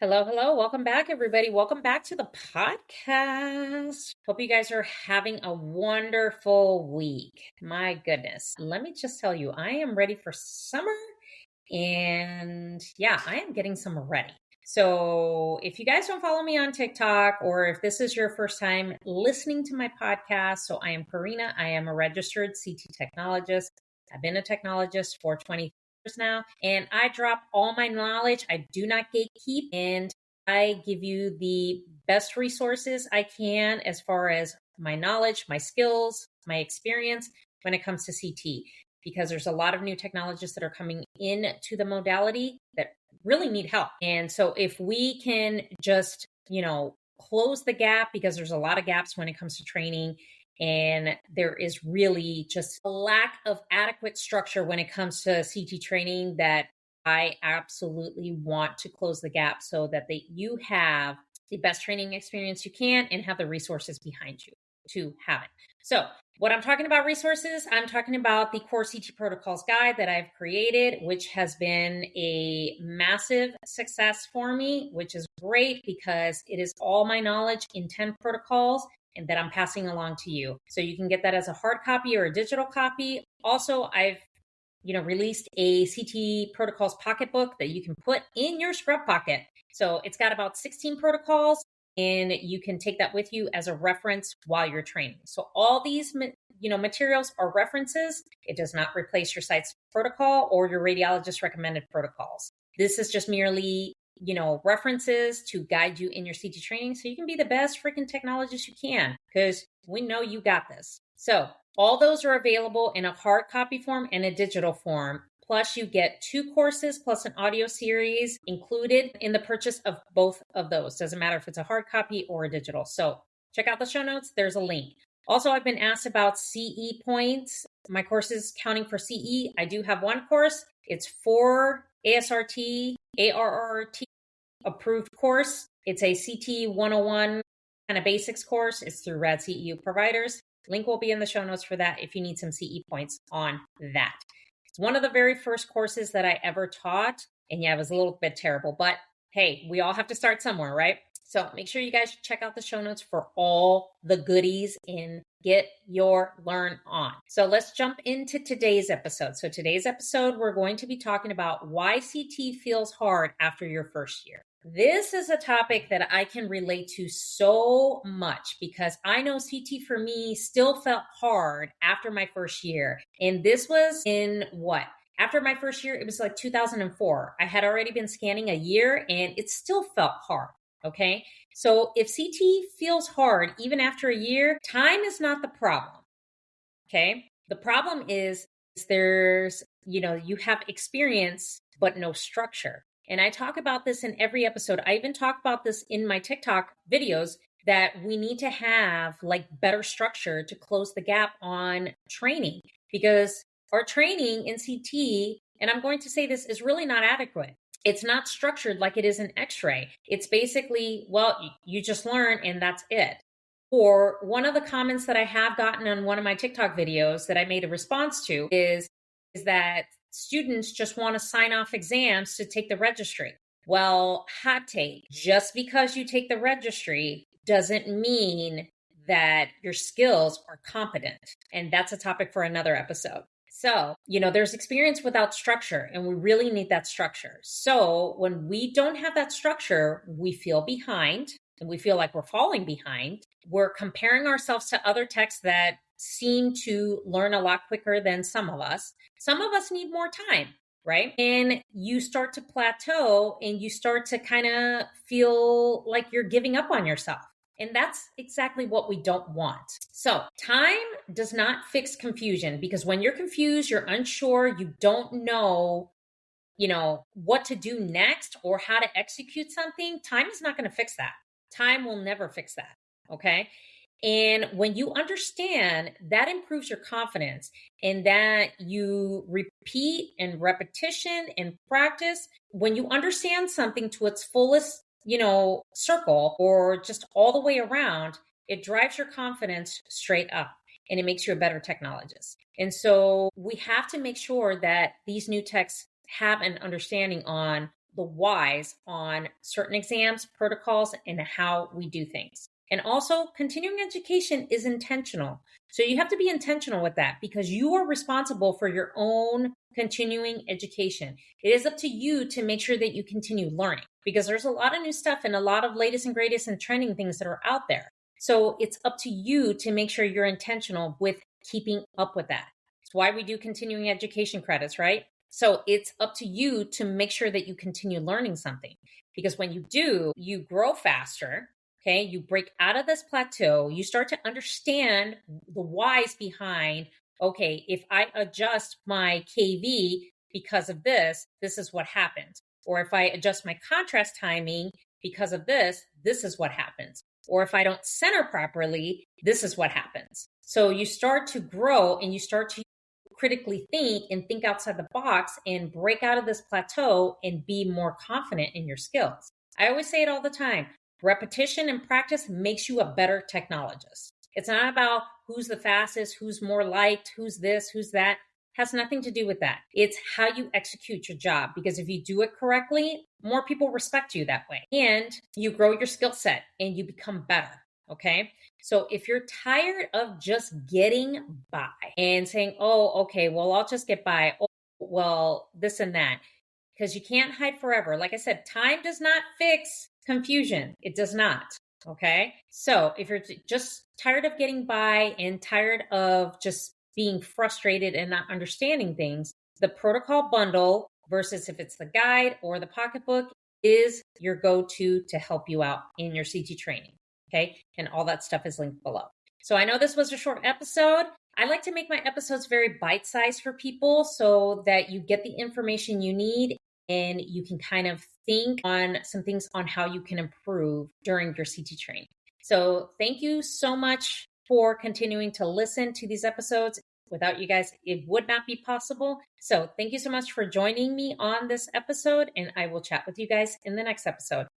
Hello, hello. Welcome back, everybody. Welcome back to the podcast. Hope you guys are having a wonderful week. My goodness. Let me just tell you, I am ready for summer. And yeah, I am getting some ready. So if you guys don't follow me on TikTok, or if this is your first time listening to my podcast, so I am Karina. I am a registered CT technologist. I've been a technologist for 20 years now, and I drop all my knowledge. I do not gatekeep, and I give you the best resources I can as far as my knowledge, my skills, my experience when it comes to CT, because there's a lot of new technologists that are coming into the modality that really need help. And so if we can just, close the gap, because there's a lot of gaps when it comes to training, and there is really just a lack of adequate structure when it comes to CT training, that I absolutely want to close the gap so that you have the best training experience you can and have the resources behind you to have it. So what I'm talking about resources, I'm talking about the Core CT Protocols Guide that I've created, which has been a massive success for me, which is great because it is all my knowledge in 10 protocols and that I'm passing along to you. So you can get that as a hard copy or a digital copy. Also, I've released a CT protocols pocketbook that you can put in your scrub pocket. So it's got about 16 protocols, and you can take that with you as a reference while you're training. So all these, materials are references. It does not replace your site's protocol or your radiologist recommended protocols. This is just merely, references to guide you in your CT training so you can be the best freaking technologist you can, because we know you got this. So all those are available in a hard copy form and a digital form. Plus, you get 2 courses plus an audio series included in the purchase of both of those. Doesn't matter if it's a hard copy or a digital. So check out the show notes. There's a link. Also, I've been asked about CE points. My courses counting for CE. I do have one course. It's for ASRT, ARRT approved course. It's a CT 101 kind of basics course. It's through Rad CEU providers. Link will be in the show notes for that if you need some CE points on that. It's one of the very first courses that I ever taught. And yeah, it was a little bit terrible, but hey, we all have to start somewhere, right? So make sure you guys check out the show notes for all the goodies and get your learn on. So let's jump into today's episode. So today's episode, we're going to be talking about why CT feels hard after your first year. This is a topic that I can relate to so much because I know CT for me still felt hard after my first year. And this was in what? After my first year, it was like 2004. I had already been scanning a year and it still felt hard. Okay. So if CT feels hard, even after a year, time is not the problem. Okay. The problem is there's, you have experience, but no structure. And I talk about this in every episode. I even talk about this in my TikTok videos, that we need to have like better structure to close the gap on training, because our training in CT, and I'm going to say this, is really not adequate. It's not structured like it is in X-ray. It's basically, well, you just learn and that's it. Or one of the comments that I have gotten on one of my TikTok videos that I made a response to is that students just want to sign off exams to take the registry. Well, hot take, just because you take the registry doesn't mean that your skills are competent. And that's a topic for another episode. So, there's experience without structure, and we really need that structure. So when we don't have that structure, we feel behind and we feel like we're falling behind. We're comparing ourselves to other techs that seem to learn a lot quicker than some of us. Some of us need more time, right? And you start to plateau and you start to kind of feel like you're giving up on yourself. And that's exactly what we don't want. So time does not fix confusion, because when you're confused, you're unsure, you don't know, what to do next or how to execute something. Time is not going to fix that. Time will never fix that. Okay. And when you understand, that improves your confidence, and that you repeat and repetition and practice. When you understand something to its fullest, circle, or just all the way around, it drives your confidence straight up and it makes you a better technologist. And so we have to make sure that these new techs have an understanding on the whys on certain exams, protocols, and how we do things. And also, continuing education is intentional. So you have to be intentional with that because you are responsible for your own continuing education. It is up to you to make sure that you continue learning because there's a lot of new stuff and a lot of latest and greatest and trending things that are out there. So it's up to you to make sure you're intentional with keeping up with that. It's why we do continuing education credits, right? So it's up to you to make sure that you continue learning something because when you do, you grow faster. Okay, you break out of this plateau, you start to understand the whys behind, okay, if I adjust my KV because of this, this is what happens. Or if I adjust my contrast timing because of this, this is what happens. Or if I don't center properly, this is what happens. So you start to grow and you start to critically think and think outside the box and break out of this plateau and be more confident in your skills. I always say it all the time. Repetition and practice makes you a better technologist. It's not about who's the fastest, who's more liked, who's this, who's that. It has nothing to do with that. It's how you execute your job because if you do it correctly, more people respect you that way. And you grow your skill set and you become better. Okay. So if you're tired of just getting by and saying, oh, okay, well, I'll just get by. Oh, well, this and that, because you can't hide forever. Like I said, time does not fix confusion. It does not. Okay. So if you're just tired of getting by and tired of just being frustrated and not understanding things, the protocol bundle versus if it's the guide or the pocketbook is your go-to to help you out in your CT training. Okay. And all that stuff is linked below. So I know this was a short episode. I like to make my episodes very bite-sized for people so that you get the information you need and you can kind of think on some things on how you can improve during your CT training. So thank you so much for continuing to listen to these episodes. Without you guys, it would not be possible. So thank you so much for joining me on this episode, and I will chat with you guys in the next episode.